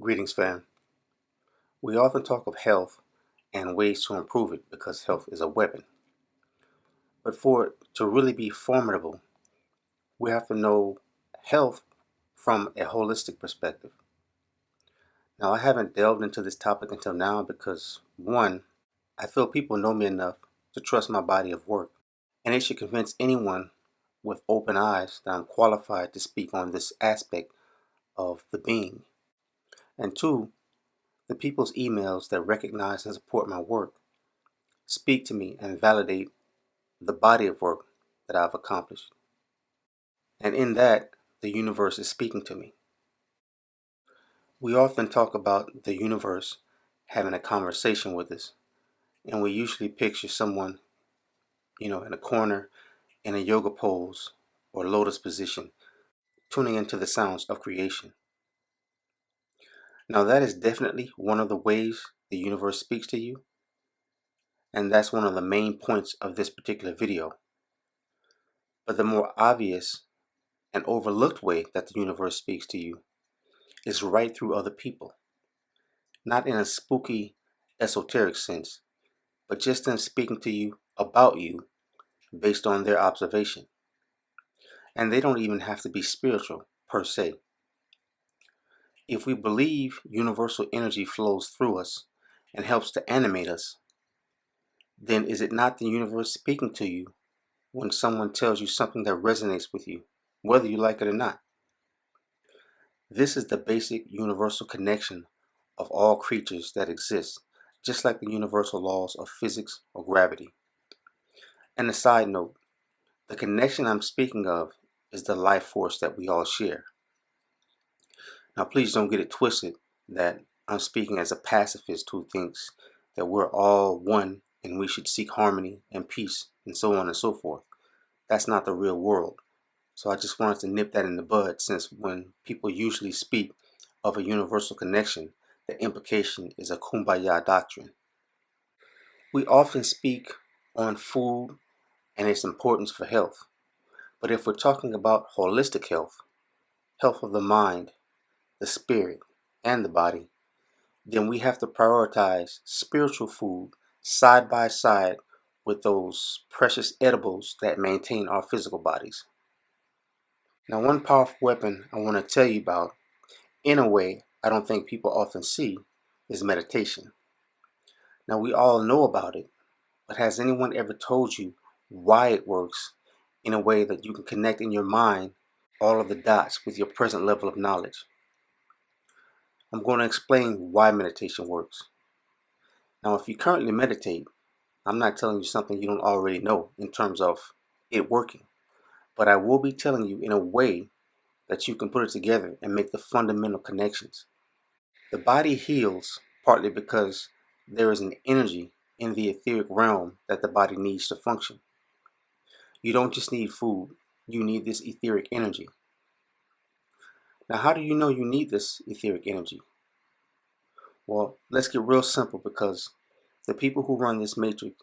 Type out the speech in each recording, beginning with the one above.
Greetings, fam. We often talk of health and ways to improve it because health is a weapon. But for it to really be formidable, we have to know health from a holistic perspective. Now, I haven't delved into this topic until now because, one, I feel people know me enough to trust my body of work, and it should convince anyone with open eyes that I'm qualified to speak on this aspect of the being. And two, the people's emails that recognize and support my work speak to me and validate the body of work that I've accomplished. And in that, the universe is speaking to me. We often talk about the universe having a conversation with us, and we usually picture someone, in a corner in a yoga pose or lotus position, tuning into the sounds of creation. Now, that is definitely one of the ways the universe speaks to you, and that's one of the main points of this particular video. But the more obvious and overlooked way that the universe speaks to you is right through other people. Not in a spooky, esoteric sense, but just them speaking to you about you based on their observation. And they don't even have to be spiritual, per se. If we believe universal energy flows through us and helps to animate us, then is it not the universe speaking to you when someone tells you something that resonates with you, whether you like it or not? This is the basic universal connection of all creatures that exist, just like the universal laws of physics or gravity. And a side note, the connection I'm speaking of is the life force that we all share. Now, please don't get it twisted that I'm speaking as a pacifist who thinks that we're all one and we should seek harmony and peace and so on and so forth. That's not the real world. So I just wanted to nip that in the bud, since when people usually speak of a universal connection, the implication is a kumbaya doctrine. We often speak on food and its importance for health. But if we're talking about holistic health, health of the mind, the spirit, and the body, then we have to prioritize spiritual food side by side with those precious edibles that maintain our physical bodies. Now, one powerful weapon I want to tell you about, in a way I don't think people often see, is meditation. Now, we all know about it, but has anyone ever told you why it works in a way that you can connect in your mind all of the dots with your present level of knowledge? I'm going to explain why meditation works. Now, if you currently meditate, I'm not telling you something you don't already know in terms of it working, but I will be telling you in a way that you can put it together and make the fundamental connections. The body heals partly because there is an energy in the etheric realm that the body needs to function. You don't just need food, you need this etheric energy. Now, how do you know you need this etheric energy? Well, let's get real simple, because the people who run this matrix,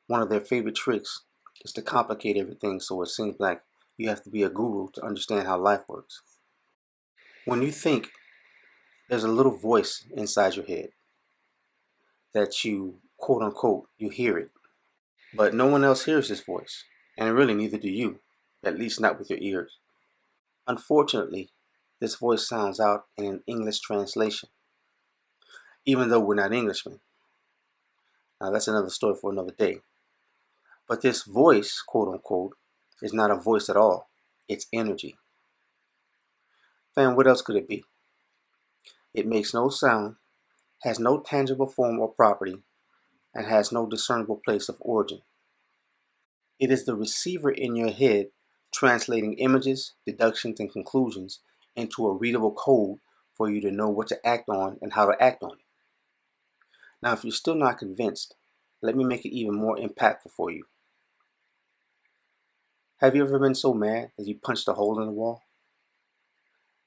one of their favorite tricks is to complicate everything so it seems like you have to be a guru to understand how life works. When you think, there's a little voice inside your head that you, quote unquote, you hear it. But no one else hears this voice, and really neither do you, at least not with your ears. Unfortunately, this voice sounds out in an English translation, even though we're not Englishmen. Now, that's another story for another day. But this voice, quote unquote, is not a voice at all. It's energy. Fam, what else could it be? It makes no sound, has no tangible form or property, and has no discernible place of origin. It is the receiver in your head translating images, deductions, and conclusions into a readable code for you to know what to act on and how to act on it. Now, if you're still not convinced, let me make it even more impactful for you. Have you ever been so mad that you punched a hole in the wall?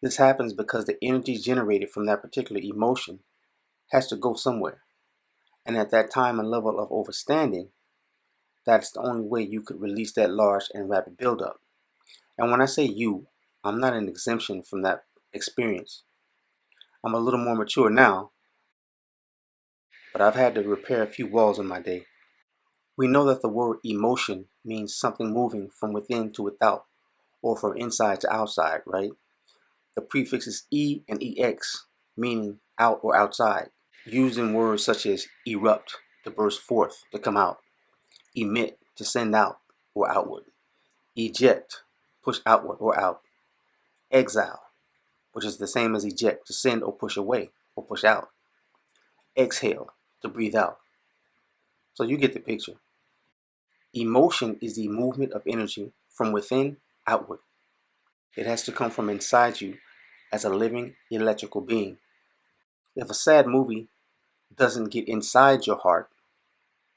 This happens because the energy generated from that particular emotion has to go somewhere. And at that time and level of overstanding, that's the only way you could release that large and rapid buildup. And when I say you, I'm not an exemption from that experience. I'm a little more mature now, but I've had to repair a few walls in my day. We know that the word emotion means something moving from within to without, or from inside to outside, right? The prefixes e and ex, meaning out or outside, used in words such as erupt, to burst forth, to come out, emit, to send out or outward, eject, push outward or out, exile, which is the same as eject, to send or push away or push out, exhale, to breathe out. So you get the picture. Emotion is the movement of energy from within outward. It has to come from inside you as a living electrical being. If a sad movie doesn't get inside your heart,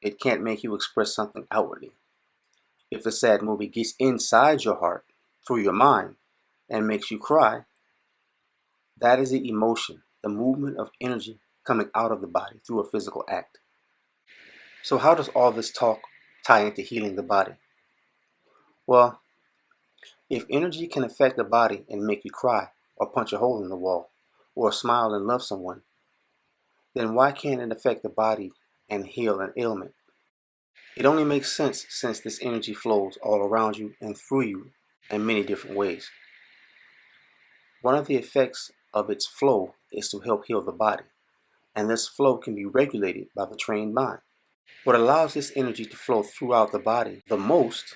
it can't make you express something outwardly. If a sad movie gets inside your heart through your mind and makes you cry, that is the emotion, the movement of energy coming out of the body through a physical act. So how does all this talk tie into healing the body? Well, if energy can affect the body and make you cry, or punch a hole in the wall, or smile and love someone, then why can't it affect the body and heal an ailment? It only makes sense since this energy flows all around you and through you in many different ways. One of the effects of its flow is to help heal the body, and this flow can be regulated by the trained mind. What allows this energy to flow throughout the body the most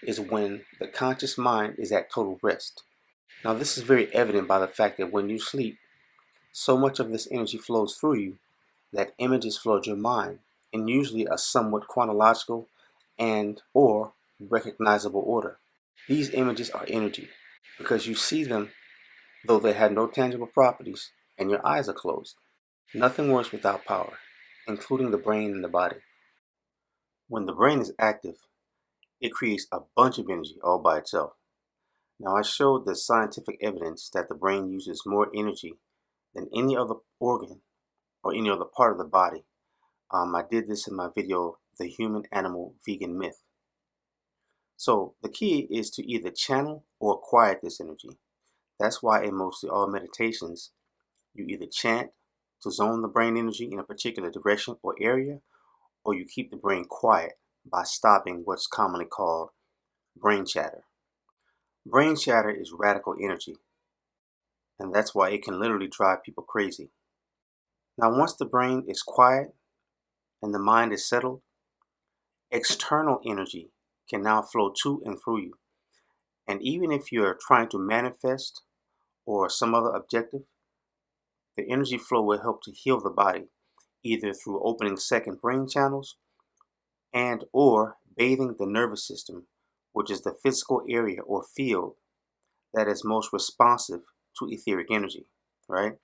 is when the conscious mind is at total rest. Now, this is very evident by the fact that when you sleep, so much of this energy flows through you that images flood your mind in usually a somewhat chronological and or recognizable order. These images are energy because you see them though they have no tangible properties and your eyes are closed. Nothing works without power, including the brain and the body. When the brain is active, it creates a bunch of energy all by itself. Now, I showed the scientific evidence that the brain uses more energy than any other organ or any other part of the body. I did this in my video, The Human Animal Vegan Myth. So the key is to either channel or quiet this energy. That's why in mostly all meditations, you either chant to zone the brain energy in a particular direction or area, or you keep the brain quiet by stopping what's commonly called brain chatter. Brain chatter is radical energy, and that's why it can literally drive people crazy. Now, once the brain is quiet and the mind is settled, external energy can now flow to and through you. And even if you're trying to manifest or some other objective, the energy flow will help to heal the body, either through opening second brain channels and or bathing the nervous system, which is the physical area or field that is most responsive to etheric energy, right?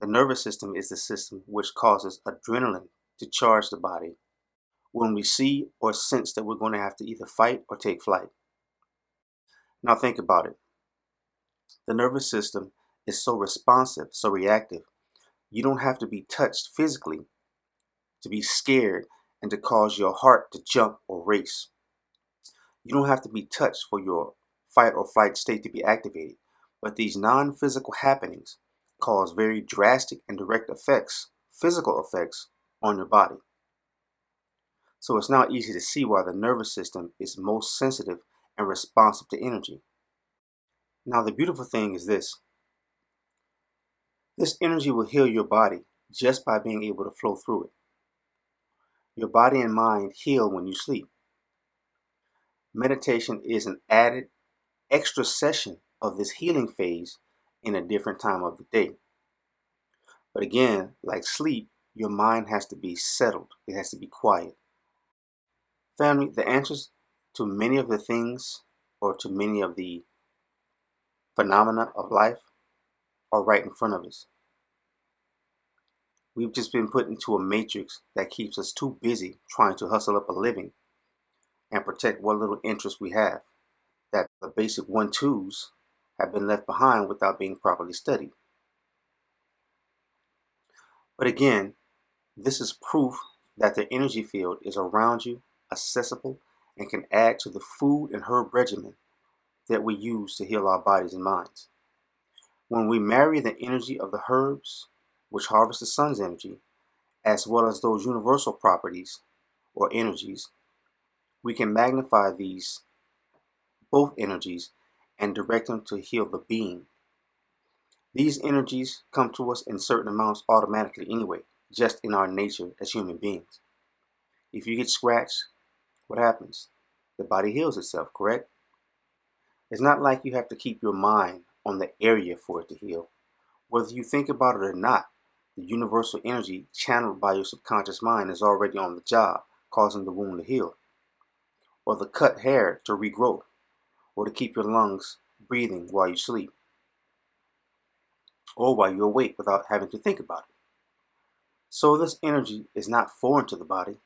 The nervous system is the system which causes adrenaline to charge the body when we see or sense that we're going to have to either fight or take flight. Now think about it. The nervous system is so responsive, so reactive. You don't have to be touched physically to be scared and to cause your heart to jump or race. You don't have to be touched for your fight or flight state to be activated. But these non-physical happenings cause very drastic and direct effects, physical effects, on your body. So it's now easy to see why the nervous system is most sensitive and responsive to energy. Now the beautiful thing is this. This energy will heal your body just by being able to flow through it. Your body and mind heal when you sleep. Meditation is an added extra session of this healing phase in a different time of the day. But again, like sleep, your mind has to be settled. It has to be quiet. Family, the answers to many of the things or to many of the phenomena of life are right in front of us. We've just been put into a matrix that keeps us too busy trying to hustle up a living and protect what little interest we have, that the basic 1-2s have been left behind without being properly studied. But again, this is proof that the energy field is around you, accessible, and can add to the food and herb regimen that we use to heal our bodies and minds. When we marry the energy of the herbs, which harvest the sun's energy, as well as those universal properties or energies, we can magnify these both energies and direct them to heal the being. These energies come to us in certain amounts automatically anyway, just in our nature as human beings. If you get scratched, what happens? The body heals itself, correct? It's not like you have to keep your mind on the area for it to heal. Whether you think about it or not, the universal energy channeled by your subconscious mind is already on the job, causing the wound to heal, or the cut hair to regrow, or to keep your lungs breathing while you sleep, or while you're awake without having to think about it. So this energy is not foreign to the body.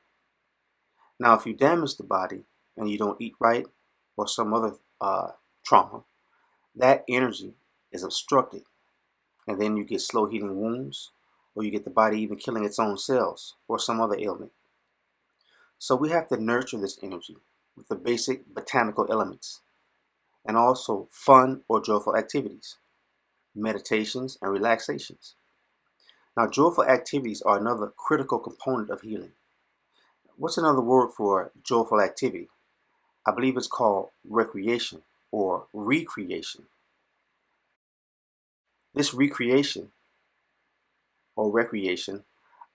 Now, if you damage the body and you don't eat right or some other trauma, that energy is obstructed, and then you get slow healing wounds, or you get the body even killing its own cells or some other ailment. So we have to nurture this energy with the basic botanical elements and also fun or joyful activities, meditations, and relaxations. Now, joyful activities are another critical component of healing. What's another word for joyful activity? I believe it's called recreation or recreation. This recreation or recreation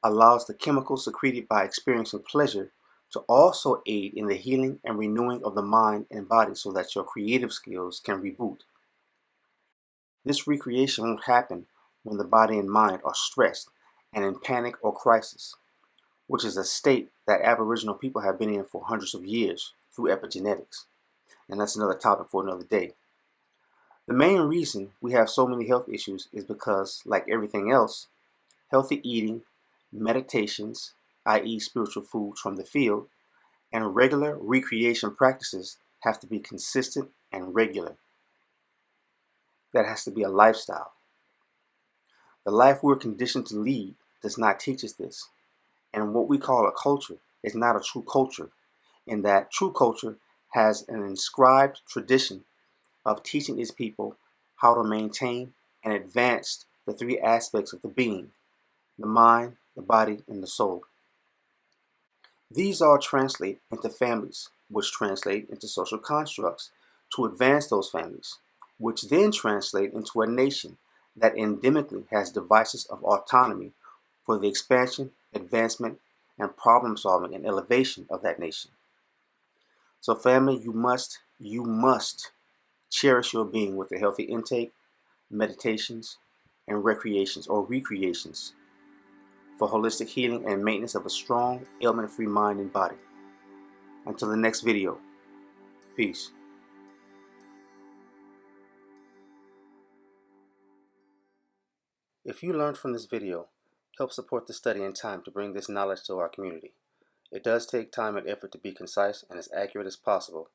allows the chemicals secreted by experiencing pleasure to also aid in the healing and renewing of the mind and body so that your creative skills can reboot. This recreation won't happen when the body and mind are stressed and in panic or crisis, which is a state that Aboriginal people have been in for hundreds of years through epigenetics. And that's another topic for another day. The main reason we have so many health issues is because, like everything else, healthy eating, meditations, i.e. spiritual foods from the field, and regular recreation practices have to be consistent and regular. That has to be a lifestyle. The life we're conditioned to lead does not teach us this. And what we call a culture is not a true culture, in that true culture has an inscribed tradition of teaching its people how to maintain and advance the three aspects of the being: the mind, the body, and the soul. These all translate into families, which translate into social constructs to advance those families, which then translate into a nation that endemically has devices of autonomy for the expansion, advancement, and problem solving and elevation of that nation. So family, you must cherish your being with a healthy intake, meditations, and recreations or recreations for holistic healing and maintenance of a strong, ailment-free mind and body. Until the next video, peace. If you learned from this video, help support the study and time to bring this knowledge to our community. It does take time and effort to be concise and as accurate as possible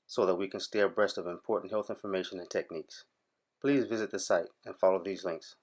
so that we can stay abreast of important health information and techniques. Please visit the site and follow these links.